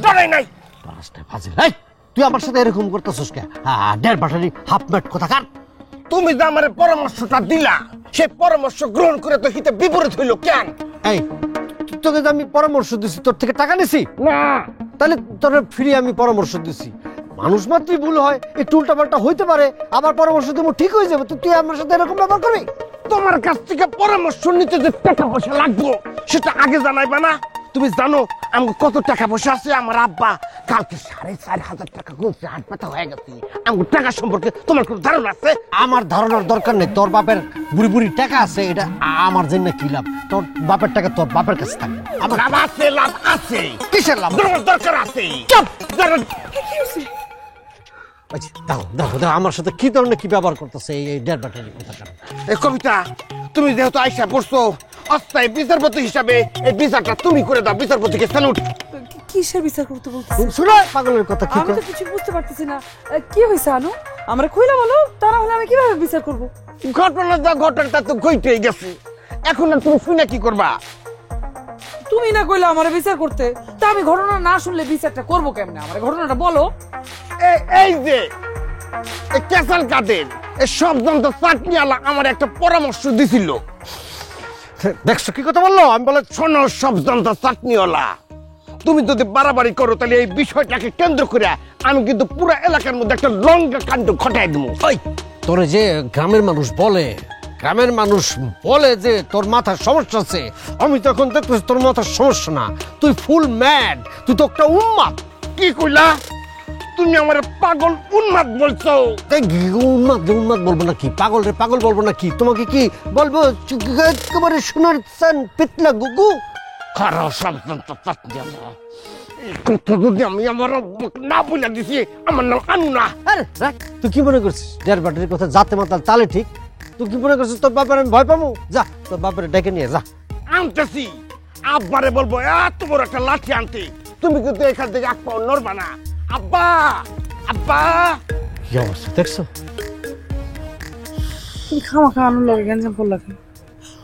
ডরাই নাই। তুই আমার সাথে এরকম করতেছিস কে? ডের বাটারি হাফ ম্যাট কোথাকার। তুমি যে আমার পরামর্শটা দিলা, সেই পরামর্শ গ্রহণ করে তো হিতে বিপরীত হইল কেন? এই তোকে যে আমি পরামর্শ দিছি, তোর থেকে টাকা নিছি না, তাহলে তোর ফ্রি আমি পরামর্শ দিছি। মানুষ মাত্রই ভুল হয়, একটু উল্টাপাল্টা হইতে পারে, আবার পরামর্শ দেবো ঠিক হয়ে যাবে। তো তুই আমার সাথে এরকম ব্যবহার করবি? তোমার কাছ থেকে পরামর্শ নিতে যে টাকা পয়সা লাগবো সেটা আগে জানাইবা না? তুমি জানো আমার কত টাকা পয়সা আছে? আমার আব্বা কালকে 4,500 টাকা গুনছে, হাত পাতা হয়ে গেছে। আমার টাকা সম্পর্কে তোমার কোনো ধারণা আছে? আমার ধারণার দরকার নেই। তোর বাপের বুড়ি বুড়ি টাকা আছে, এটা আমার জন্য কি লাভ? তোর বাপের টাকা তোর বাপের কাছে থাকবে। আমার লাভ আছে, লাভ আছে। কিসের লাভ? দরকার আছে। দেখো দেখো দেখো আমার সাথে কি ধরনের কি ব্যবহার করতেছে এই ডের ব্যাটারি কোথাকার। এই কবিতা, তুমি যেহেতু আইসা পড়ছো অস্থায়ী বিচারপতি হিসাবে, এই বিচারটা তুমি করে দাও। বিচারপতিকে স্যালুট। কিসের বিচার করতে বলছিস? শুনো পাগলের কথা কি আমি তো কিছু বুঝতে পারতেছি না। কি হয়েছে আনু? আমরা কইলা বলো, তা না হলে আমি কিভাবে বিচার করব? ঘটনা যা ঘটার তা তো ঘটেই গেছে, এখন আর তুমি শুনে কি করবা? তুমি না কইলা আমারে বিচার করতে, তা আমি ঘটনা না শুনলে বিচারটা করব কেমনে? আমার ঘটনাটা বলো। এই যে কেসাল কাদের এই সব যন্ত্র চাটনিওয়ালা আমার একটা পরামর্শ দিছিল। দেখছো কি কথা বললো? আমি বলে শোনো, সব যন্ত্র চাটনিওয়ালা, তুমি যদি বাড়াবাড়ি করো তাহলে এই বিষয়টাকে কেন্দ্র করে আমি কিন্তু পুরো এলাকার মধ্যে একটা লঙ্কা কাণ্ড ঘটাই দেবো। তোরে যে গ্রামের মানুষ বলে যে তোর মাথার সমস্যা আছে, আমি তখন দেখতেছি তোর মাথার সমস্যা না, তুই ফুল ম্যাড, তুই তো একটা উন্মাদ। কি কইলা? তুমি আমার পাগল উন্মাদ বলছো? উন্মাদ বলবো না কি, পাগল রে পাগল বলবো না কি, তোমাকে কি বলবো? একেবারে সোনার চান পেতলা গুগু। খারাপ সব যন্ত্র চাটনিওয়ালা, যদি আমি আমার না বলে দিছি, আমার নাম আনু না। আরে রাখ, তুই কি মনে করছিস ডের ব্যাটারির কথা যাতে মাতাল তালে ঠিক? তুই কি মনে করছিস তোর বাপের আমি ভয় পাবো? যা তোর বাপের ডেকে নিয়ে যা। আনতেছি, আব্বারে বলবো এত বড় একটা লাঠি আনতে। তুমি কিন্তু এখান থেকে এক পাও নড়বা না। আব্বা, আব্বা। কি অবস্থা দেখছো? তুমি খামাখা আনুর লগে গেঞ্জাম করলা কেন?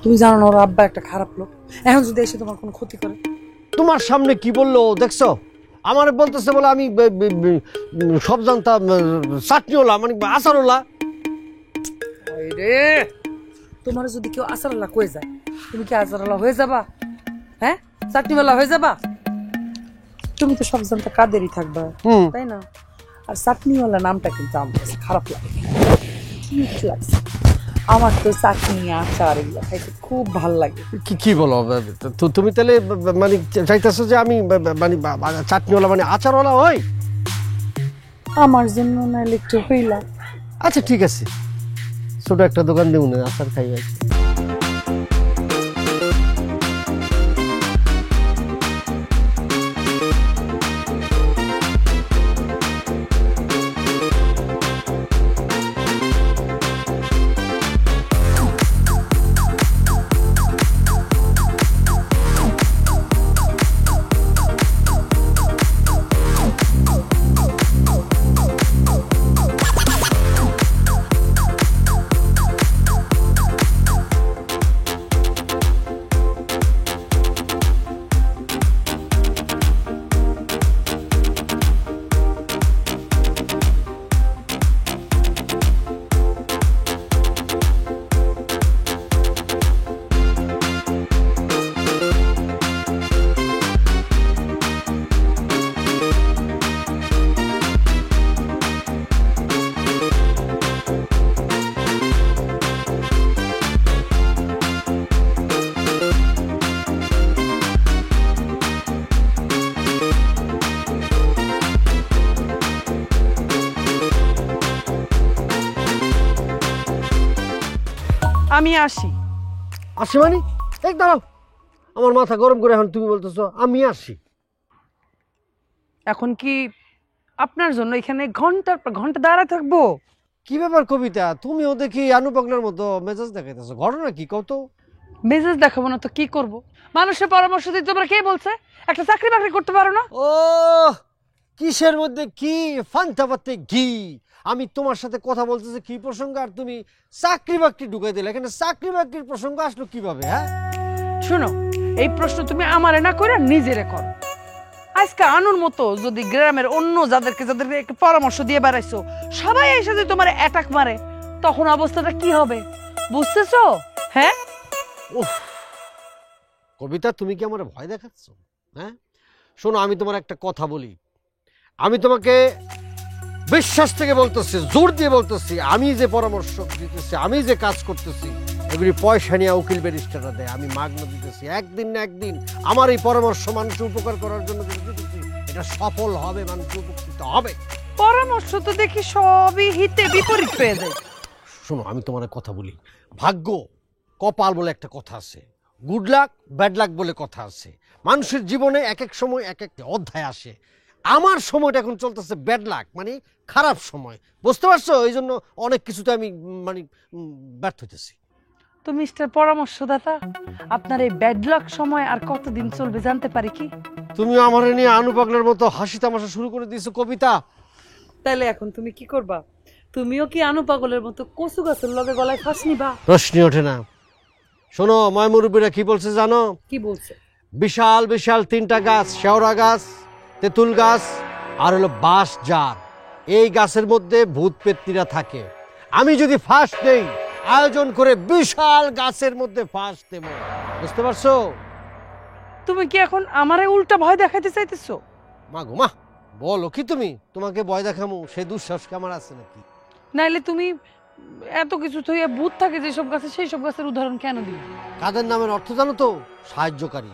তুমি জানো না ওর আব্বা একটা খারাপ লোক, এখন যদি এসে তোমার কোনো ক্ষতি করে? তোমার সামনে কি বললো দেখছো? আমার বলতেছে বলে আমি সব জানতাম চাটনিওয়ালা মানে আচারওয়ালা। রে, তোমার যদি কেউ আচারওয়ালা কয়ে যায়, তুমি কি আচারওয়ালা হয়ে যাবা? হ্যাঁ, চাটনিওয়ালা হয়ে যাবা? তুমি তো সব জানতা কাদেরই থাকবা, তাই না? আর চাটনিওয়ালা নামটা কিন্তু আমার কাছে খারাপ লাগে, কিউট লাগছে। আমার তো চাটনি আচার এগুলো খাইতে খুব ভাল লাগে। কি বলো তুমি তাহলে মানে চাইতেছো যে আমি মানে চাটনিওয়ালা মানে আচারওয়ালা হই? আমার জন্য নাইলে একটু হইলা। আচ্ছা ঠিক আছে, ছোট একটা দোকান দেবো না, আচার খাই আর কি। আমি আসি। আসি মানে এক দাঁড়াও, আমার মাথা গরম করে এখন তুমি বলতেছো আমি আসি। এখন কি আপনার জন্য এখানে ঘন্টার পর ঘন্টা দাঁড়ায় থাকবো? কি ব্যাপার কবিতা, তুমিও দেখি আনুপাগলার মতো মেজাজ দেখাইতেছো, ঘটনা কি কত? মেজাজ দেখাবো না তো কি করব? মানুষের পরামর্শ দিতে তোমরা কে বলছে একটা চাকরি বাকরি করতে পারো না? ও কিসের মধ্যে কি ফান্তাপাতে ঘি। আমি তোমার সাথে কথা বলতেছি কি প্রসঙ্গ, আর তুমি চাকরি বাকরি ঢুকাই দিলে। এখানে চাকরি বাকরির প্রসঙ্গ আসলো কিভাবে? হ্যাঁ শুনো, এই প্রশ্ন তুমি আমারে না করে নিজেরে করো। আজকে আনুর মতো যদি গ্রামের অন্য যাদেরকে একটু পরামর্শ দিয়ে বেড়াইছো সবাই এসে যদি তোমার অ্যাটাক মারে তখন অবস্থাটা কি হবে বুঝতেছো? হ্যাঁ উফ, কবিতা তুমি কি আমার ভয় দেখাচ্ছ? হ্যাঁ শোনো, আমি তোমার একটা কথা বলি, আমি তোমাকে বিশ্বাস থেকে বলতেছি, জোর দিয়ে বলতেছি, আমি যে পরামর্শ দিতেছি, আমি যে কাজ করতেছি, এগুলি পয়সা নিয়ে উকিল ব্যারিস্টাররা দেয়, আমি মাগনা দিতেছি। একদিন না একদিন আমার এই পরামর্শ মানুষের উপকার করার জন্য দিতেছি, এটা সফল হবে, মানুষের উপকৃত হবে। পরামর্শ তো দেখি সবই হিতে বিপরীত পেয়ে যায়। শোনো, আমি তোমার কথা বলি, ভাগ্য কপাল বলে একটা কথা আছে, গুড লাক ব্যাড লাক বলে কথা আছে। মানুষের জীবনে এক এক সময় এক একটা অধ্যায় আসে। আমার সময়টা এখন চলতেছে ব্যাড লাক, মানে খারাপ সময়, বুঝতে পারছো? এই জন্য অনেক কিছুতে আমি মানে ব্যর্থ হইতেছি। তো মিস্টার পরামর্শদাতা, আপনার এই ব্যাড লাক সময় আর কতদিন চলবে জানতে পারি কি? তুমি আমার নিয়ে আনু পাগলের মতো হাসি তামাশা শুরু করে দিয়েছো কবিতা। তাহলে এখন তুমি কি করবা? তুমিও কি আনু পাগলের মতো কচু গাছের লগে গলায় ফাঁস নিবা? প্রশ্নই ওঠে না। শোনো, ময়মুরব্বীরা কি বলছে জানো? কি বলছে? বিশাল বিশাল 3টা গাছ, শেওড়া গাছ, তেঁতুল গাছ আর হলো বাঁশ জার, এই গাছের মধ্যে ভূত পেত্নীরা থাকে। আমি যদি ফাঁস দেই, আয়োজন করে বিশাল গাছের মধ্যে ফাঁস দেব, বুঝতে পারছো? তুমি কি এখন আমারে উল্টা ভয় দেখাইতে চাইতেছো? মা গো মা, বলো কি তুমি? তোমাকে ভয় দেখামু সে দুঃসাহস কি আমার আছে নাকি? নাইলে তুমি এত কিছু থইয়া ভূত থাকে যেসব গাছে সেই সব গাছের উদাহরণ কেন দিবে? কাদের নামের অর্থ জানো তো? সাহায্যকারী।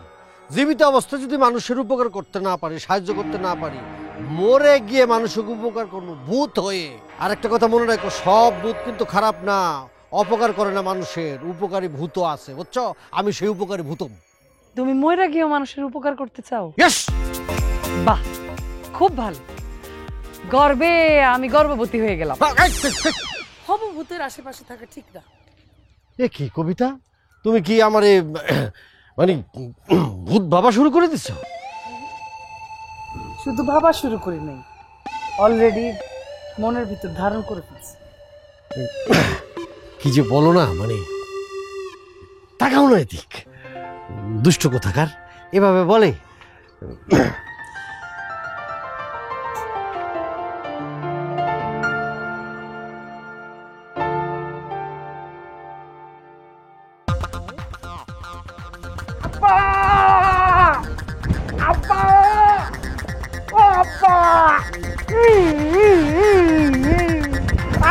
জীবিত অবস্থায় যদি মানুষের উপকার করতে না পারি, সাহায্য করতে না পারি, মরে গিয়ে মানুষের উপকার করবো ভূত হয়ে। আর একটা কথা মনে রাখো, সব ভূত কিন্তু খারাপ না, অপকার করে না মানুষের, উপকারী ভূত আছে, বুঝছো? আমি সেই উপকারী ভূতম। তুমি মইরা গিয়েও মানুষের উপকার করতে চাও? ইয়েস। বাহ, খুব ভালো। গর্বে আমি গর্ভবতী হয়ে গেলাম। হব ভূতের আশেপাশে থাকা ঠিক না। এ কি কবিতা, তুমি কি আমারে মানে ভূত ভাবা শুরু করে দিছো? শুধু ভাবা শুরু করি নাই, অলরেডি মনের ভিতর ধারণ করে ফেলছি। কি যে বলো না, মানে তাকাও না এদিক, দুষ্ট কোথাকার এভাবে বলে। আব্বা, ও আব্বা,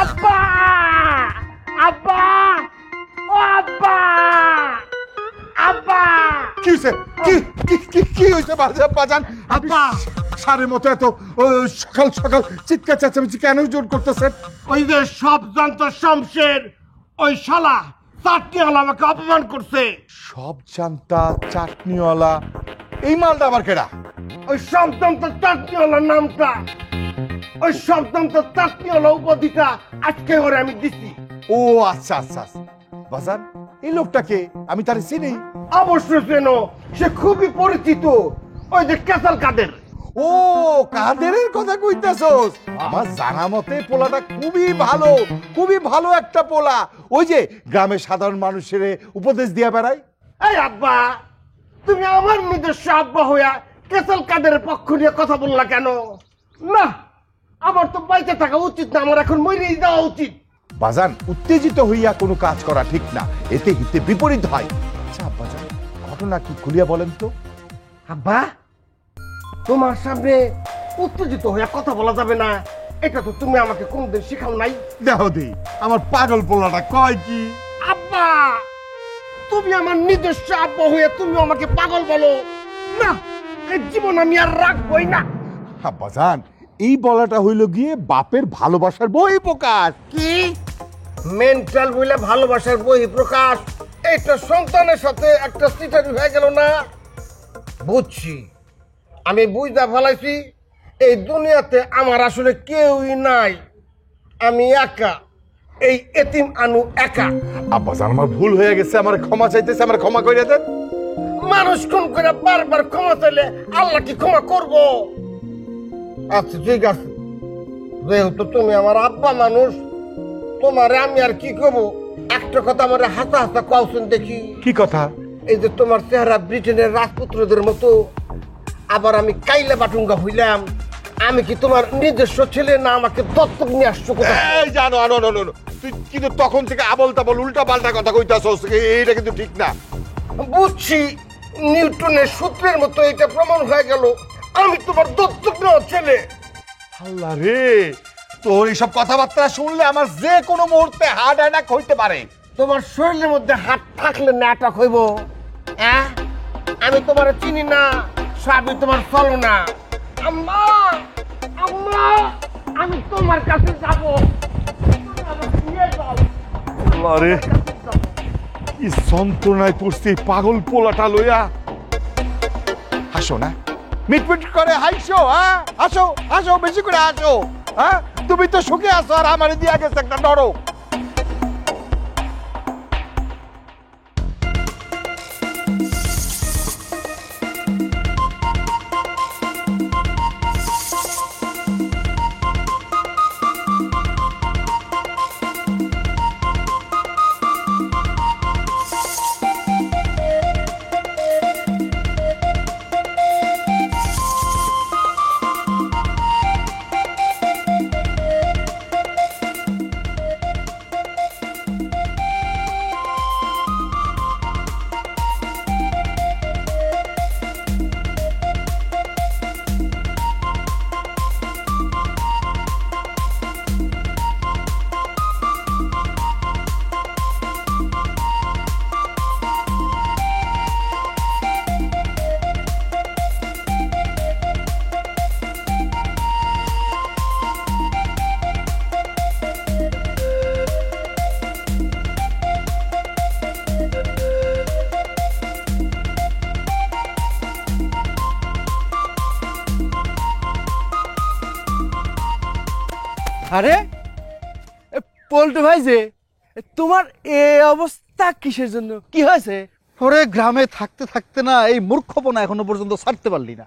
আব্বা, আব্বা, ও আব্বা, আব্বা। কি হয়েছে? কি কি কি কি হয়েছে বাজান? আব্বা, সারের মতো এত সকাল সকাল চিৎকার চেঁচামেচি কেন জোর করতেছেন? ওই যে সব যন্ত্র শমশের ওই শালা চাটনিওয়ালা আমাকে অপমান করছে। সব জানতা চাটনিওয়ালা, এই মালটা আবার কেডা? ওই সবযন্ত্র চাটনিওয়ালার নামটা, ওই সবযন্ত্র চাটনিওয়ালা উপাধিটা আজকে ওরে আমি দিছি। ও আচ্ছা আচ্ছা আচ্ছা। বাজান, এই লোকটাকে আমি তারে চিনি। অবশ্যই চেনো, সে খুবই পরিচিত, ওই যে কেসাল কাদের। ও, কাদেরের কথা কইতাছস? আমার জানা মতে পোলাটা খুবই ভালো, খুবই ভালো একটা পোলা। ওই যে গ্রামের সাধারণ মানুষের উপদেশ দিয়া বেড়ায়। এই আব্বা, তুমি আমার নিজস্ব আব্বা হইয়া কেসাল কাদের পক্ষ নিয়ে কথা বললা কেন? না, আমার তো বাইতে থাকা উচিত না, আমার এখন মরেই যাওয়া উচিত। বাজান, উত্তেজিত হইয়া কোনো কাজ করা ঠিক না, এতে হিতে বিপরীত হয়। আচ্ছা বাজান, ঘটনা কি খুলিয়া বলেন তো? আব্বা, তোমার সামনে উত্তেজিত হইয়া কথা বলা যাবে না, এটা তো তুমি আমাকে কোনদিন শেখাও নাই। দেহ দেই আমার পাগল পোলাটা কয় কি? আব্বা, তুমি আমার নিজস্ব আব্বা হইয়া তুমি আমাকে পাগল বলো না, এই জীবন আমি আর রাখবই না। বাজান, এই বলাটা হইল গিয়ে বাপের ভালোবাসার বই প্রকাশ। কি মেন্টাল বইলে ভালোবাসার বই প্রকাশ? এটা সন্তানের সাথে একটা সিটারি হয়ে গেল না? বুঝছি, আমি বুঝতে ফেলাইছি, এই দুনিয়াতে আমার আসলে কেউই নাই, আমি একা, এই এতিম আনু একা। আব্বাজান, আমার ভুল হয়ে গেছে, আমার ক্ষমা চাইতেছে, আমার ক্ষমা করে দেন। মানুষ খুন করে বারবার ক্ষমা চাইলে আল্লাহ কি ক্ষমা করব? আচ্ছা ঠিক আছে, যেহেতু তুমি আমার আব্বা মানুষ, তোমারে আমি আর কি করবো, একটা কথা আমার হাসা হাসা কওছেন দেখি। কি কথা? এই যে তোমার চেহারা ব্রিটেনের রাজপুত্রদের মতো, আবার আমি কাইলা বাটুঙ্গা হইলাম? আমি কি তোমার নিজস্ব ছেলে, না আমাকে দত্তক নিয়ে আসছো কোথায়? এই জানো আনো নো নো তুই কিন্তু তখন থেকে আবল তাবল উল্টা পাল্টা কথা কইতাছস, এইটা কিন্তু ঠিক না। বুঝছি, নিউটনের সূত্রের মতো এটা প্রমাণ হয়ে গেল আমি তোমার দত্তক নেওয়া ছেলে। আল্লাহ রে, তোর এইসব কথাবার্তা শুনলে আমার যে কোনো মুহূর্তে হার্ট অ্যাটাক হইতে পারে। তোমার শরীরের মধ্যে হাত থাকলে না অ্যাটাক হইব? হ্যাঁ, আমি তোমার চিনি না, সবই তোমার চলো না। আম্মা, আম্মা, আমি তোমার কাছে যাব। আল্লাহ রে, কি যন্ত্রণায় পড়ছি এই পাগল পোলাটা লইয়া। হাসো না, মিটমিট করে হাসো, হ্যাঁ হাসো হাসো, বেশি করে হাসো। হ্যাঁ, তুমি তো সুখে আছো আর আমার দিয়া গেছে একটা নরক। আরে পল্টু ভাই যে, তোমার এই অবস্থা কিসের জন্য? কি হয়েছে? ওরে গ্রামে থাকতে থাকতে না এই মূর্খপনা এখনো পর্যন্ত ছাড়তে পারলি না।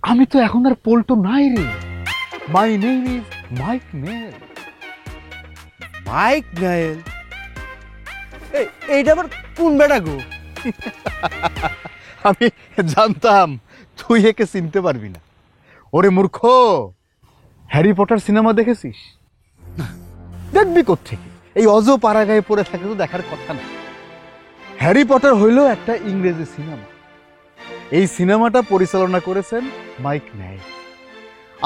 আমি তো এখন আর পল্টু নাই রে। My name is Mike Nell. Mike Niall? এইটা আবার কোন বেটা গো? আমি জানতাম তুই একে চিনতে পারবি না। ওরে মূর্খ, হ্যারি পটার সিনেমা দেখেছিস? দেখবি কোত্থেকে? এই অজ পাড়াগায়ে পড়ে থাকে তো দেখার কথা না। হ্যারি পটার হইল একটা ইংরেজি সিনেমা। এই সিনেমাটা পরিচালনা করেছেন মাইক নেল।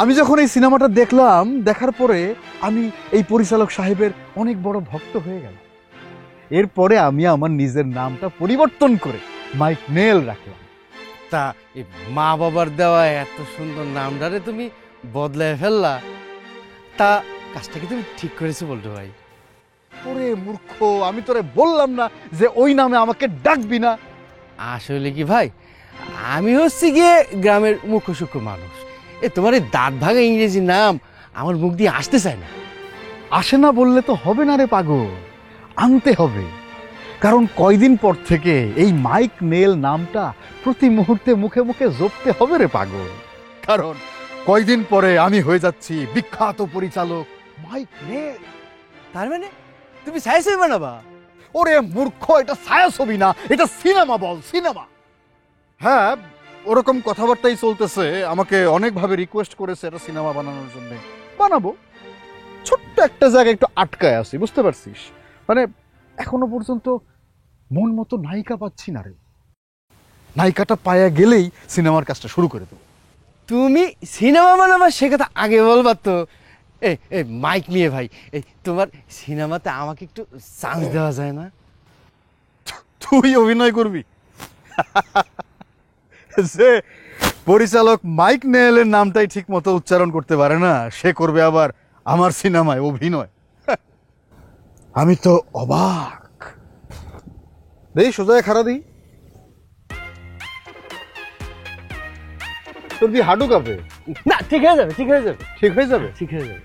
আমি যখন এই সিনেমাটা দেখলাম, দেখার পরে আমি এই পরিচালক সাহেবের অনেক বড় ভক্ত হয়ে গেলাম। এরপরে আমি আমার নিজের নামটা পরিবর্তন করে মাইক নেল রাখলাম। তা এই মা বাবার দেওয়া এত সুন্দর নামটারে তুমি বদলায় ফেললা, তা কাজটা কি তুমি ঠিক করেছো পল্টু ভাই? ওরে মূর্খ, আমি তোরে বললাম না যে ওই নামে আমাকে ডাকবি না? আসলে কি ভাই, আমি হচ্ছি গিয়ে গ্রামের মুখ্য সূক্ষ্ম মানুষ। তোমার এই দাঁত ভাঙা ইংরেজি নাম আমার মুখ দিয়ে আসতে চায় না। আসে না বললে তো হবে না রে পাগল, আনতে হবে। কারণ কয়দিন পর থেকে এই মাইক নেল নামটা প্রতি মুহূর্তে মুখে মুখে জপতে হবে রে পাগল। কারণ কয়দিন পরে আমি হয়ে যাচ্ছি বিখ্যাত পরিচালক মাইক নেল। তার মানে তুমি ছায়াছবি বানাবা? ওরে মূর্খ, এটা ছায়াছবি না, এটা সিনেমা বল, সিনেমা। হ্যাঁ, ওরকম কথাবার্তাই চলতেছে। আমাকে অনেকভাবে রিকোয়েস্ট করেছে এটা সিনেমা বানানোর জন্য। বানাবো, ছোট্ট একটা জায়গায় একটু আটকায় আছি, বুঝতে পারছিস? মানে এখনো পর্যন্ত মন মতো নায়িকা পাচ্ছি না রে। নায়িকাটা পায়া গেলেই সিনেমার কাজটা শুরু করে দেবো। তুমি সিনেমা বানাবা সে কথা আগে বলবা তো। এই মাইক নিয়ে ভাই, এই তোমার সিনেমাতে আমাকে একটু চান্স দেওয়া যায় না? তুই অভিনয় করবি? যে পরিচালক মাইক নেলের নামটাই ঠিক মতো উচ্চারণ করতে পারে না, সে করবে আবার আমার সিনেমায় অভিনয়? আমি তো অবাক। দেই সোজা খাড়া দিই, তোর দিয়ে হাঁটু কাঁপে? না, ঠিক হয়ে যাবে, ঠিক হয়ে যাবে, ঠিক হয়ে যাবে, ঠিক হয়ে যাবে।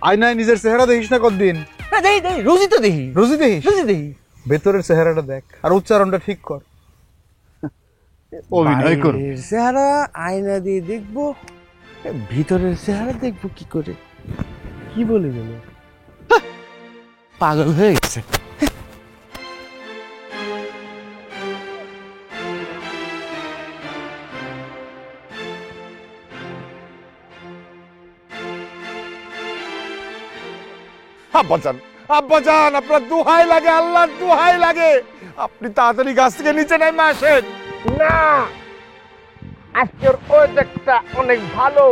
আয়নায় নিজের চেহারা দেখিস না কতদিন? না, দেখি দেখি, রোজই তো দেখি, রোজই দেখিস? রোজই দেখি। ভেতরের চেহারাটা দেখ আর উচ্চারণটা ঠিক কর। অভিনয় কর। বাইরের চেহারা আয়না দিয়ে দেখবো, ভিতরের চেহারা দেখবো কি করে? কি বলে গেল? পাগল হয়ে গেছে। আব্বাজান, আব্বাজান, আপনার দোহাই লাগে, আল্লাহর দোহাই লাগে, আপনি তাড়াতাড়ি গাছ থেকে নিচে নেমে আসেন। না, আজকের ওয়েদারটা অনেক ভালো,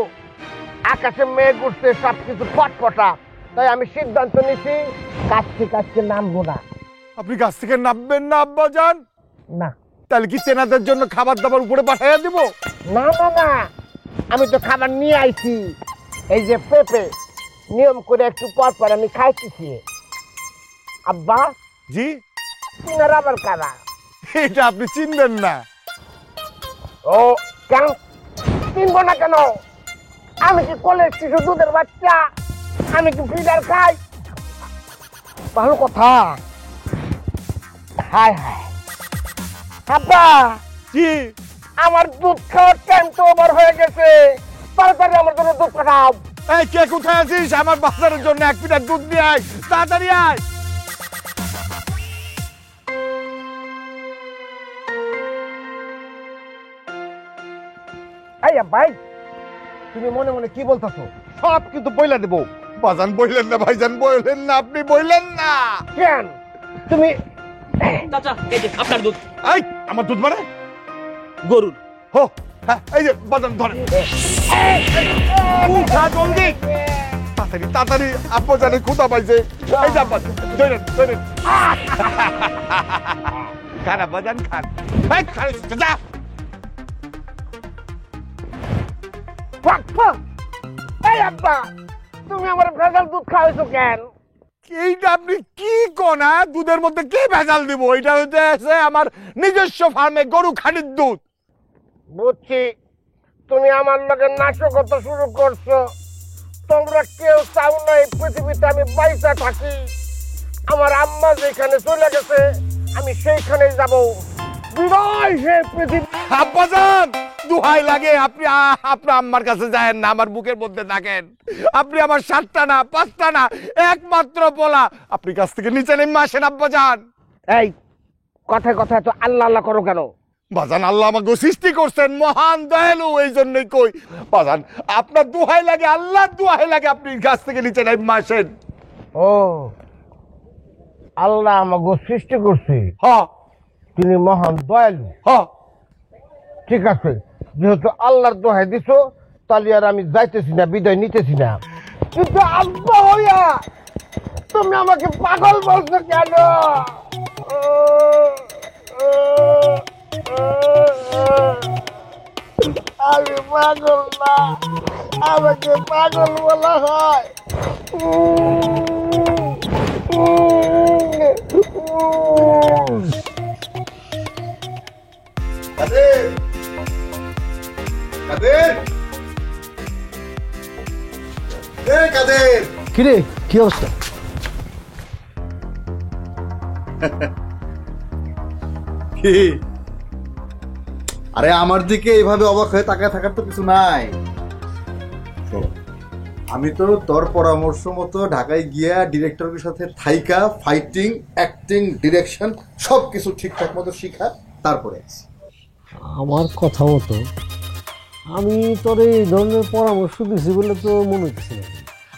আকাশে মেঘ উঠছে, সবকিছু ফটফটা, তাই আমি সিদ্ধান্ত নিছি গাছ থেকে আজকে নামবো না। আপনি গাছ থেকে নামবেন না আব্বাজান? না তাহলে কি তেনাদের জন্য খাবার দাবার উপরে পাঠাইয়া দিব? না না না, আমি তো খাবার নিয়ে আইছি, এই যে পেঁপে, নিয়ম করে একটু পর পর আমি খাইতেছি। আব্বা, জি, তিনারা আবার কারা? এটা আপনি চিনবেন না। ও কেন চিনবো না কেন? আমি কি কলের শিশু, দুধের বাচ্চা? আমি কি ফিডার খাই? ভালো কথা। হায় হায়, আব্বা, জি, আমার দুধ খাওয়ার টাইম তো ওভার হয়ে গেছে, তাড়াতাড়ি আমার জন্য দুধ পাঠাও। এই কে কোথায় আছিস? আমার বাচ্চার জন্য 1 লিটার দুধ নিয়ে আয়, তাড়াতাড়ি আয়। এই ভাই, তুমি মনে মনে কি বলতেছো? সব কিন্তু বইলা দেবো। বাজান বললেন না, ভাইজান বললেন না, আপনি বললেন না কেন? তুমি চাচা এই যে আপনার দুধ। এই আমার দুধ মানে গরুর। হো, হ্যাঁ, এই যে বাজান ধরেন, উঠা জলদি, তাড়াতাড়ি তাড়াতাড়ি, আব্বাজানের ক্ষুধা পাইছে। এই যে আব্বাজান, ধরেন ধরেন, খান আব্বাজান খান। এই খান, যা। ফাক ফাক। এই আব্বা, তুমি আমার ভেজাল দুধ খাওয়াইছো কেন? এইটা আপনি কি কোন? দুধের মধ্যে কি ভেজাল দিব? এটা হচ্ছে আমার নিজস্ব ফার্মে গরু খাঁটির দুধ। বুঝছি, তুমি আমার লগে নাশকতা শুরু করছো। তোমরা কেউ চাও না এই পৃথিবীতে আমি বাইসা থাকি। আমার আম্মা যেখানে চলে গেছে আমি সেইখানেই যাব। বিদায় হে পৃথিবী। আব্বাজান, দোহাই লাগে, আপনি আপনার আম্মার কাছে যায়েন না, আমার বুকের মধ্যে থাকেন। আপনি আমার 7টা না 5টা না, একমাত্র পোলা, আপনি কাছ থেকে নিচে নেমে আসেন আব্বাজান। এই কথায় কথায় তো আল্লাহ আল্লাহ করো কেন? বাজান, আল্লাহ আমাকে সৃষ্টি করছেন, মহান দয়ালু, এই জন্যই কই বাজান, আপনার দোহাই লাগে, আল্লাহর দোহাই লাগে, আপনি গাছ থেকে নিচে নেমে আসেন। ও, আল্লাহ আমাকে সৃষ্টি করছে, হ্যাঁ তিনি মহান দয়ালু। হ্যাঁ, ঠিক আছে, যেহেতু আল্লাহর দোহাই দিছো, তাহলে আর আমি যাইতেছি না, বিদায় নিতেছি না। কিন্তু আব্বা হইয়া তুমি আমাকে পাগল বলছো কেন? আমি পাগল না, আমাকে পাগল বলা হয়। কাদের, কাদের, কাদের, কিরে, কি অবস্থা? কি? আরে আমার দিকে এইভাবে অবাক হয়ে তাকায় থাকার তো কিছু নাই। শোন, আমি তো তোর পরামর্শ মতো ঢাকায় গিয়া ডিরেক্টরের সাথে থাইকা ফাইটিং, অ্যাক্টিং, ডিরেকশন সবকিছু ঠিকঠাক মতো শিখা তারপরে আছি। আমার কথা মতো আমি তোর এই ধরনের পরামর্শ দিছি বলে তো মনে হচ্ছে না।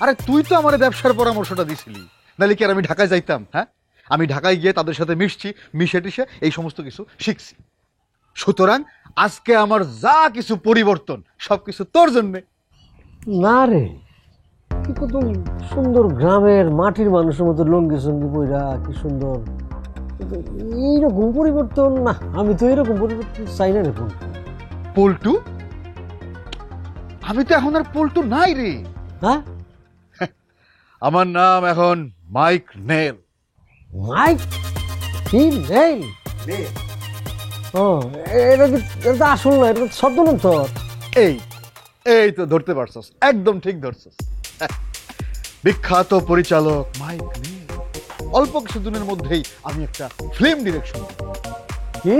আরে তুই তো আমার ব্যবসার পরামর্শটা দিছিলি, নাহলে কি আর আমি ঢাকায় যাইতাম? হ্যাঁ, আমি ঢাকায় গিয়ে তাদের সাথে মিশছি, মিশে টিশে এই সমস্ত কিছু শিখছি। সুতরাং আজকে আমার যা কিছু পরিবর্তন সবকিছু তোর জন্যে। না রে, কি কত সুন্দর গ্রামের মাটির মানুষের মতো লঙ্গি সঙ্গি বইরা, কি সুন্দর। কিন্তু এইরকম পরিবর্তন না, আমি তো এরকম পরিবর্তন চাই না রে। পল্টু, আমি তো এখন আর পল্টু নাই রে। হ্যাঁ, আমার নাম এখন মাইক নেল। মাইক কি নেই? ও, এটা কি, এটা তো আসল না, এটা শব্দ না তোর। এই এই তো ধরতে পারছস, একদম ঠিক ধরছস। বিখ্যাত পরিচালক মাইক নেল। অল্প কিছুদিনের মধ্যেই আমি একটা ফিল্ম ডিরেকশন, কি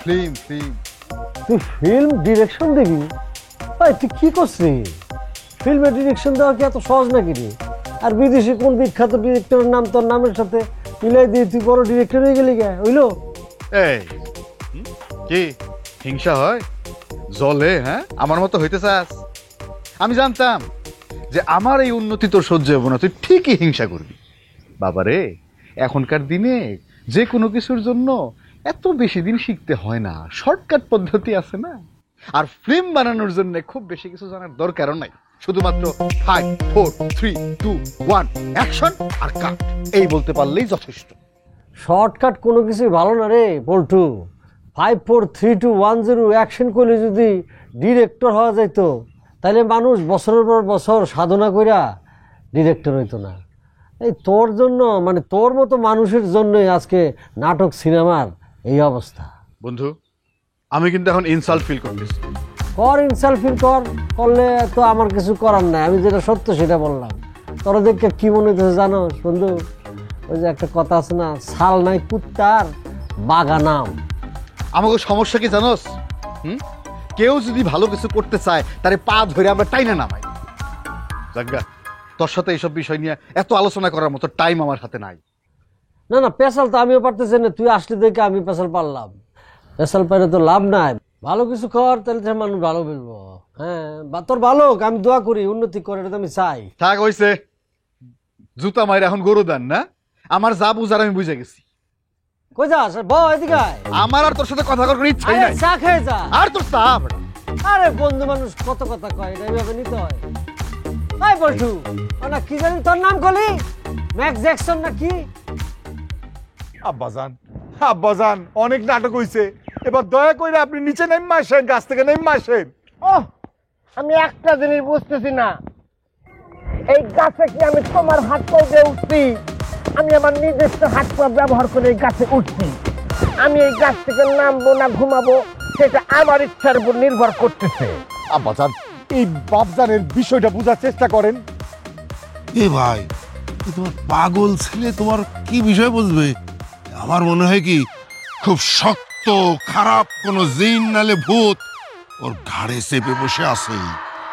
ফিল্ম ফিল্ম তুই ফিল্ম ডিরেকশন দিবি? ভাই তুই কি করছিস? ফিল্মের ডিরেকশন দেওয়া কি এত সহজ নাকি রে? আর বিদেশি কোন বিখ্যাত ডিরেক্টরের নাম তোর নামের সাথে মিলাই দিয়ে তুই বড় ডিরেক্টর হয়ে গেলি গে, হইলো? এই কি হিংসা হয় জলে? হ্যাঁ, আমার মতো হইতে চাস? আমি জানতাম যে আমার এই উন্নতি তোর সহ্য হবে না, তুই ঠিকই হিংসা করবি। বাবারে, এখনকার দিনে যে কোনো কিছুর জন্য এত বেশি দিন শিখতে হয় না, শর্টকাট পদ্ধতি আছে না। আর ফিল্ম বানানোর জন্য খুব বেশি কিছু জানার দরকারও নাই, শুধুমাত্র 5 4 3 2 1 অ্যাকশন আর কাট, এই বলতে পারলেই যথেষ্ট। শর্টকাট কোনো কিছুই ভালো না রে পল্টু। 5 4 3 2 1 0 অ্যাকশন করলে যদি ডিরেক্টর হওয়া যেত তাহলে মানুষ বছরের পর বছর সাধনা কইরা ডিরেক্টর হইতো না। এই তোর জন্য, মানে তোর মতো মানুষের জন্যই আজকে নাটক সিনেমার এই অবস্থা। বন্ধু, আমি কিন্তু এখন ইনসাল্ট ফিল করতেছি। কর ইনসাল্ট ফিল করলে তো আমার কিছু করার নাই, আমি যেটা সত্য সেটা বললাম। তোরা দেখে কি মনে হচ্ছে জানো বন্ধু, ওই যে একটা কথা আছে না, শাল নাই কুত্তার বাগানাম। আমাকে সমস্যা কি জানোস? কেউ যদি ভালো কিছু করতে চায় তারে পা ধরে আমরা টাইনা নামাই। জাগা, তোর সাথে এইসব বিষয় নিয়ে এত আলোচনা করার মতো টাইম আমার হাতে নাই। না না, পেশাল তো আমিও পারতেছি না, তুই আসলে দেখে আমি পেশাল পারলাম। পেশাল পাইলে তো লাভ নাই, ভালো কিছু কর তাহলে তো মানুষ ভালো বলবো। হ্যাঁ, বা তোর ভালো, আমি দোয়া করি উন্নতি করে, এটা তো আমি চাই। থাক হইছে, জুতা মায়ের এখন গরু দান না। আমার যা বুঝার আমি বুঝে গেছি। কই যাস ব এদিকে আয়। আমার আর তোর সাথে কথা করার ইচ্ছাই আরে নাই। চা খেয়ে যা। আর তোর চা? আরে বন্ধু মানুষ কত কথা কয়, এটা এইভাবে নিতে হয়। আই বলছু না, কি জানি তোর নাম কলি, ম্যাক্স জ্যাকসন না কি? আব্বাজান, আব্বাজান, অনেক নাটক হইছে, এবার দয়া করে আপনি নিচে নেমে আসেন, গাছ থেকে নেমে আসেন। ওহ, আমি একটা জিনিস বুঝতেছি না, এই গাছে কি আমি তোমার হাত পা দিয়ে উঠছি? আমি আমার নিজস্ব হাত পা ব্যবহার করে এই গাছে উঠছি। আমি এই গাছ থেকে নামবো না ঘুমাবো সেটা আমার ইচ্ছার উপর নির্ভর করতেছে। আব্বাজান, এই বাপজানের বিষয়টা বোঝার চেষ্টা করেন। এ ভাই, এ তোমার পাগল ছেলে তোমার কি বিষয় বুঝবে? আমার মনে হয় কি খুব শক্ত খারাপ কোন জিন নালে ভূত ওর ঘাড়ে চেপে বসে আছে।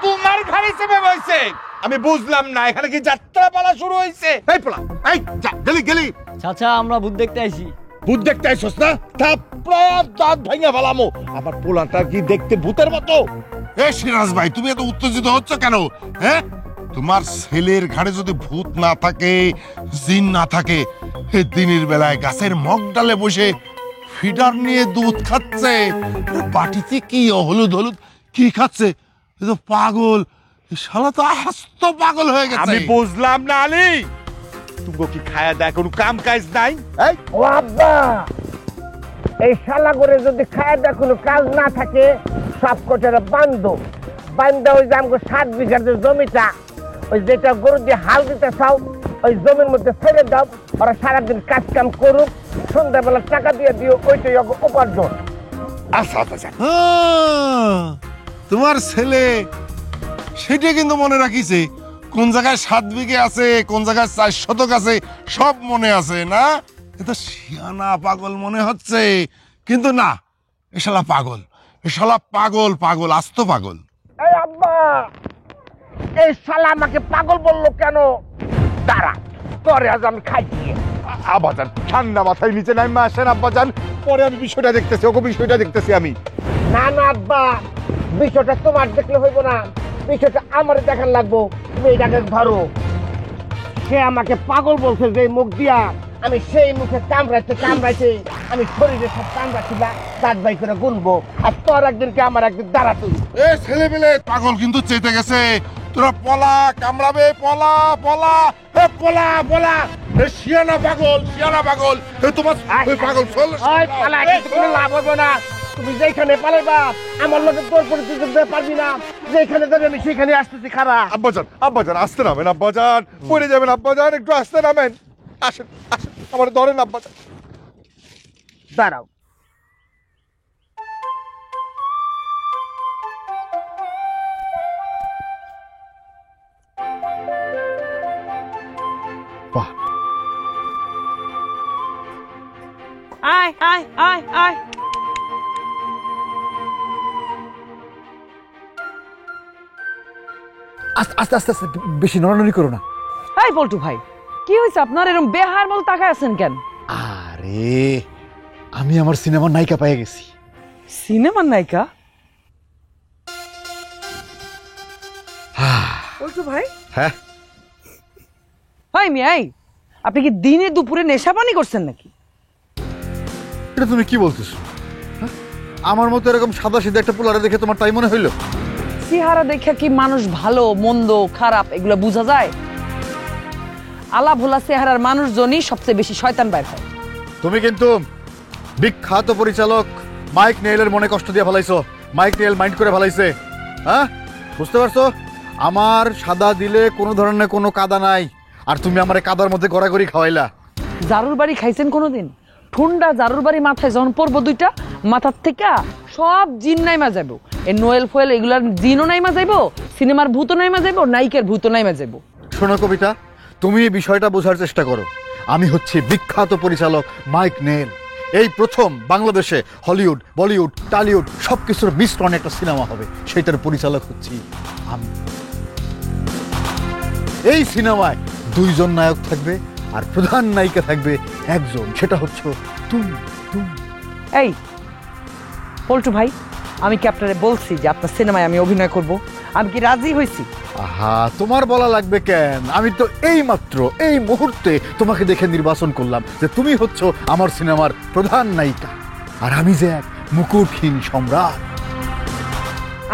তোমার ঘাড়ে চেপে বসে? আমি বুঝলাম না, এখানে কি যাত্রা পালা শুরু হয়েছে? এই পোলা, এই যা, গেলি গেলি। চাচা আমরা ভূত দেখতে আইছি। ভূত দেখতে আইছস না? থাপড়ায় দাঁত ভাঙা ফেলামো। আমার পোলাটা কি দেখতে ভূতের মতো? এ সিরাজ ভাই, তুমি এত উত্তেজিত হচ্ছ কেন? হ্যাঁ, তোমার ছেলের ঘাড়ে যদি ভূত না থাকে, জিন না থাকে, এ দিনের বেলায় গাছের মগ ডালে বসে ফিডার নিয়ে দুধ খাচ্ছে, বাটিতে কি হলুদ হলুদ কি খাচ্ছে? এ তো পাগল, এ শালা তো আস্ত পাগল হয়ে গেছে। আমি বুঝলাম না আলী, তুমি কি খায়া দেয় কোনো কাম কাজ নাই? এই ও আব্বা, এই শালা করে যদি খায় দেয় কোনো কাজ না থাকে, সব কটারে বান্ধব বান্ধা ওই যে আমাকে 7 বিঘার যে জমিটা, ওই যেটা গরু দিয়ে হাল দিতে চাও, ওই জমির মধ্যে ছেড়ে দাও, ওরা সারাদিন কাজ কাম করুক, সন্ধ্যাবেলা টাকা দিয়ে দিও, ওইটাই উপার্জন। আচ্ছা আচ্ছা, তোমার ছেলে সেটা কিন্তু মনে রাখিছে, কোন জায়গায় 7 বিঘে আছে, কোন জায়গায় 4 শতক আছে, সব মনে আছে না? এটা শিয়ানা পাগল মনে হচ্ছে, কিন্তু না, এ শালা পাগল, এ শালা পাগল, পাগল আস্ত পাগল। এই আব্বা, এই শালা আমাকে পাগল বললো কেন? দাঁড়া, তোরে আজ আমি খাইছি। আব্বাজান ঠান্ডা মাথায় নিচে নামে আসেন আব্বাজান, পরে আমি বিষয়টা দেখতেছি, ওকে বিষয়টা দেখতেছি আমি। না না আব্বা, বিষয়টা তোমার দেখলে হইব না, বিষয়টা আমার দেখার লাগবো। তুমি এটাকে ধরো। সে আমাকে পাগল বলছে যে মুখ দিয়া, আমি সেই মুখে কামড়াইতে কামড়াইতে আমি শরীরে সব কামড়াচ্ছিলাম, দাঁত বাই করে গুনবো, আর তোর একদিনকে আমার একদিন দাঁড়া তুই। এ ছেলে পেলে পাগল কিন্তু চেতে গেছে, তোরা পলা, কামড়াবে, পলা পলা, এ পলা পলা, এ শিয়ানা পাগল, শিয়ানা পাগল, এ তোমার ওই পাগল চল। ওই শালা, কিছু কোনো লাভ হবে না। তুমি যেখানে পালাইবা আমার লোকের তোর পরিচিত দিতে পারবি না, যেখানে যাবে আমি সেখানে আসতেছি। খারাপ আব্বাজান, আব্বাজান আসতে নামেন, আব্বাজান পড়ে যাবেন, আব্বাজান একটু আসতে নামেন। আসেন আসেন, আমার ধরেন আব্বাজান। দাঁড়াও। বাহ, আয় আয় আয় আয়। আস্তে আস্তে আস্তে আস্তে, বেশি নড়ানড়ি করো না। এই পল্টু ভাই, কি হয়েছে আপনার? এরকম বেহার মতো তাকায় আছেন কেন? আরে, আমি আমার সিনেমার নায়িকা পেয়ে গেছি। সিনেমার নায়িকা? পল্টু ভাই, হ্যাঁ হাই মিয়াই, আপনি কি দিনে দুপুরে নেশা পানি করছেন নাকি? এটা তুমি কি বলতেছো? হ্যাঁ? আমার মতো এরকম সাদা সিধা একটা পোলারে দেখে তোমার তাই মনে হইলো? চেহারা দেখে কি মানুষ ভালো মন্দ খারাপ এগুলো বোঝা যায়? আলা ভোলা চেহারার মানুষজনই সবচেয়ে বেশি শয়তান বাইর হয়। তুমি কিন্তু বিখ্যাত পরিচালক মাইক নেইলের মনে কষ্ট দিয়ে ফেলাইছো। মাইক নেইল মাইন্ড করে ফেলাইছে। হ্যাঁ, বুঝতে পারছো? আমার সাদা দিলে কোনো ধরনের কোনো কাদা নাই, আর তুমি আমার কাদার মধ্যে গড়াগড়ি খাওয়াইলা। জারুর বাড়ি খাইছেন কোনোদিন? ঠুন্ডা জারুর বাড়ি মাথায় যখন পরবো দুইটা, মাথার থেকে সব জিন নাইমা যাবো। এই নোয়েল ফোয়েল এগুলার জিনও নাইমা যাইবো, সিনেমার ভূতও নাইমা যাইবো, নায়িকার ভূতও নাইমা যাইবো। শোনো কবিতা, তুমি এই বিষয়টা বোঝার চেষ্টা করো। আমি হচ্ছি বিখ্যাত পরিচালক মাইক নেইল। এই প্রথম বাংলাদেশে হলিউড বলিউড টলিউড সবকিছুর মিশ্রণে একটা সিনেমা হবে, সেটার পরিচালক হচ্ছি আমি। এই সিনেমায় দুইজন নায়ক থাকবে আর প্রধান নায়িকা থাকবে একজন, সেটা হচ্ছে তুমি। এই পল্টু ভাই, আমি কি আপনারে বলছি যে আপনার সিনেমায় আমি অভিনয় করব? আমি কি রাজি হয়েছি? আহা, তোমার বলা লাগবে কেন? আমি তো এই মাত্র এই মুহূর্তে তোমাকে দেখে নির্বাচন করলাম যে তুমি হচ্ছ আমার সিনেমার প্রধান নায়িকা, আর আমি যে এক মুকুটহীন সম্রাট।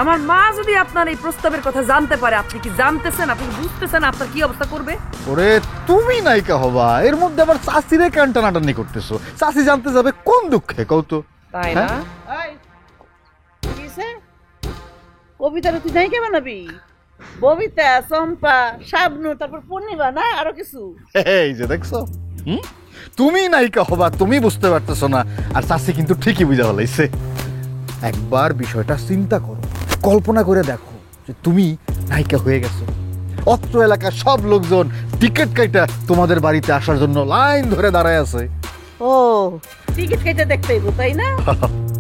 আমার মা যদি আপনার এই প্রস্তাবের কথা জানতে পারে, আপনি কি জানতেছেন, আপনি কি বুঝতেছেন আপনার কি অবস্থা করবে? ওরে, তুমি নায়িকা হবা, এর মধ্যে আবার চাষিরে কেন টানাটানি করতেছো? চাষি জানতে যাবে কোন দুঃখে, কও তো? তাই না? কবিতার তুই নায়িকা বানাবি? ববিতা, চম্পা, শাবনু, তারপর পূর্ণিমা, না আরো কিছু? এই যে দেখছো, তুমি নায়িকা হবা, তুমি বুঝতে পারতেছো না, আর চাষি কিন্তু ঠিকই বুঝা ফেলাইছে। একবার বিষয়টা চিন্তা করো, কল্পনা করে দেখো যে তুমি নায়িকা হয়ে গেছো। অত্র এলাকার সব লোকজন টিকিট কাইটা তোমাদের বাড়িতে আসার জন্য লাইন ধরে দাঁড়ায় আছে। ও, টিকিট কেটে দেখতে হইব, তাই না?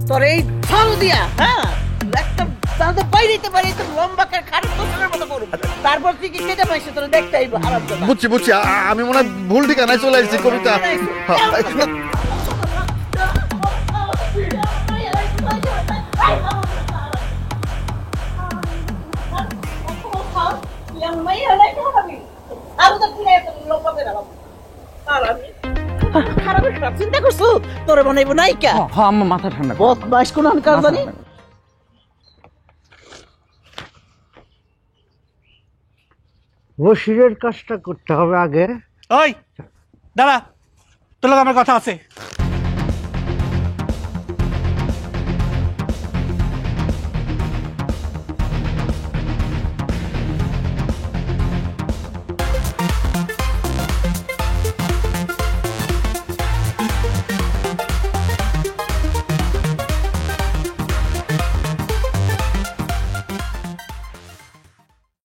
তোর এই ছাউ দিয়া, হ্যাঁ, একটা তাহলে বাইরেতে পারি তো লম্বা খারাপ কোসের মতো করব, তারপর টিকিট কেটে পাইছে তোর দেখতে হইব। আরাম করে বুঝছি বুঝছি, আমি মনে হয় ভুল ঠিকানায় চলে আসছি কবিতা। চিন্তা করছো তোরে বানাইবো নায়িকা? হ্যাঁ, আমার মাথা ঠান্ডা। বদমাইশ কোন কাজ জানি। বসিরের কাজটা করতে হবে আগে। ওই দাঁড়া, তোর লগে আমার কথা আছে।